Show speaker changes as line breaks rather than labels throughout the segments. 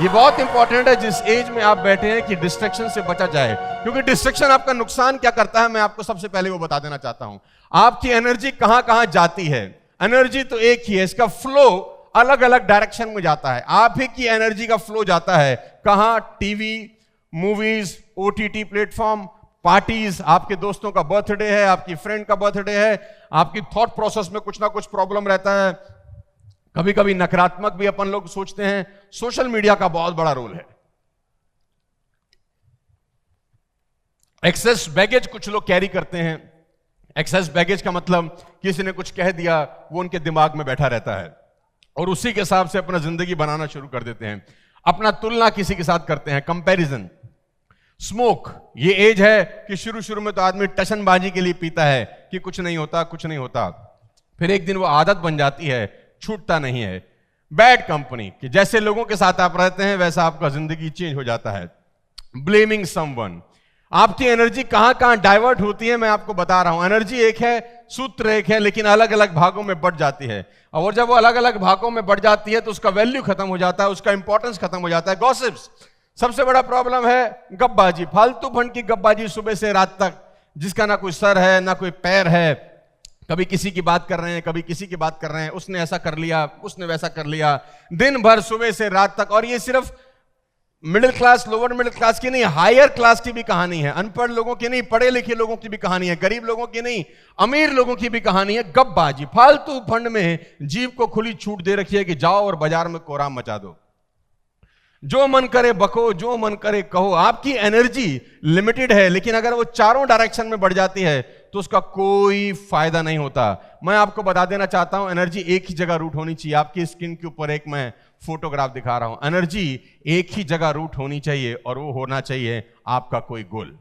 ये बहुत इंपॉर्टेंट है जिस एज में आप बैठे हैं कि डिस्ट्रैक्शन से बचा जाए, क्योंकि डिस्ट्रैक्शन आपका नुकसान क्या करता है मैं आपको सबसे पहले वो बता देना चाहता हूं। आपकी एनर्जी कहां कहां जाती है। एनर्जी तो एक ही है, इसका फ्लो अलग अलग डायरेक्शन में जाता है। आप ही की एनर्जी का फ्लो जाता है कहां? TV, movies, OTT platform, parties, आपके दोस्तों का बर्थडे है, आपकी फ्रेंड का बर्थडे है, आपकी थॉट प्रोसेस में कुछ ना कुछ प्रॉब्लम रहता है, कभी कभी नकारात्मक भी अपन लोग सोचते हैं। सोशल मीडिया का बहुत बड़ा रोल है। एक्सेस बैगेज कुछ लोग कैरी करते हैं। एक्सेस बैगेज का मतलब किसी ने कुछ कह दिया, वो उनके दिमाग में बैठा रहता है और उसी के हिसाब से अपना जिंदगी बनाना शुरू कर देते हैं। अपना तुलना किसी के साथ करते हैं, कंपैरिजन। स्मोक, ये एज है कि शुरू शुरू में तो आदमी टशनबाजी के लिए पीता है कि कुछ नहीं होता, कुछ नहीं होता, फिर एक दिन वो आदत बन जाती है, छूटता नहीं है। बैड कंपनी, कि जैसे लोगों के साथ आप रहते हैं वैसा आपका जिंदगी चेंज हो जाता है। ब्लेमिंग समवन, आपकी एनर्जी कहां कहां डाइवर्ट होती है मैं आपको बता रहा हूं। एनर्जी एक है, सूत्र एक है, लेकिन अलग अलग भागों में बढ़ जाती है। और जब वो अलग अलग भागों में बढ़ जाती है तो उसका वैल्यू खत्म हो जाता है, उसका इंपॉर्टेंस खत्म हो जाता है। गॉसिप्स, सबसे बड़ा प्रॉब्लम है गपबाजी, फालतू फंड की गपबाजी सुबह से रात तक, जिसका ना कोई सर है ना कोई पैर है। कभी किसी की बात कर रहे हैं, कभी किसी की बात कर रहे हैं, उसने ऐसा कर लिया, उसने वैसा कर लिया, दिन भर सुबह से रात तक। और ये सिर्फ middle class, lower middle class की नहीं, हायर क्लास की भी कहानी है। अनपढ़ लोगों की नहीं, पढ़े लिखे लोगों की भी कहानी है। गरीब लोगों की नहीं, अमीर लोगों की भी कहानी है। गपबाजी, फालतू फंड में जीव को खुली छूट दे रखी है कि जाओ और बाजार में कोराम मचा दो, जो मन करे बको, जो मन करे कहो। आपकी एनर्जी लिमिटेड है, लेकिन अगर वो चारों डायरेक्शन में बढ़ जाती है तो उसका कोई फायदा नहीं होता। मैं आपको बता देना चाहता हूं, एनर्जी एक ही जगह रूट होनी चाहिए। आपकी स्क्रीन के ऊपर एक मैं फोटोग्राफ दिखा रहा हूं। एनर्जी एक ही जगह रूट होनी चाहिए और वो होना चाहिए आपका कोई गोल,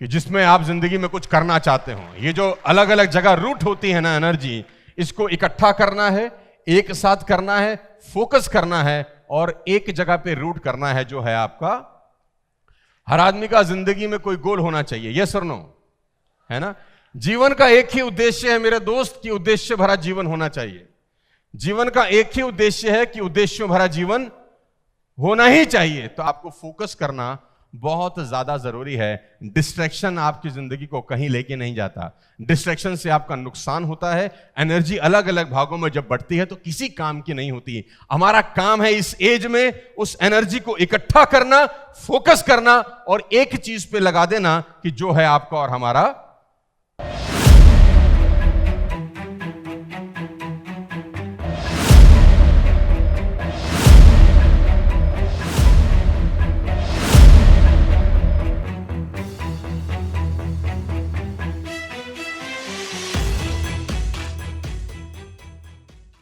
कि जिसमें आप जिंदगी में कुछ करना चाहते हो। ये जो अलग अलग जगह रूट होती है ना एनर्जी, इसको इकट्ठा करना है, एक साथ करना है, फोकस करना है और एक जगह पे रूट करना है, जो है आपका। हर आदमी का जिंदगी में कोई गोल होना चाहिए, यस और नो, है ना। जीवन का एक ही उद्देश्य है मेरे दोस्त, कि उद्देश्य भरा जीवन होना चाहिए। जीवन का एक ही उद्देश्य है कि उद्देश्यों भरा जीवन होना ही चाहिए। तो आपको फोकस करना बहुत ज्यादा जरूरी है। डिस्ट्रैक्शन आपकी जिंदगी को कहीं लेके नहीं जाता। डिस्ट्रैक्शन से आपका नुकसान होता है। एनर्जी अलग अलग भागों में जब बढ़ती है तो किसी काम की नहीं होती। हमारा काम है इस एज में उस एनर्जी को इकट्ठा करना, फोकस करना और एक चीज पे लगा देना कि जो है आपका और हमारा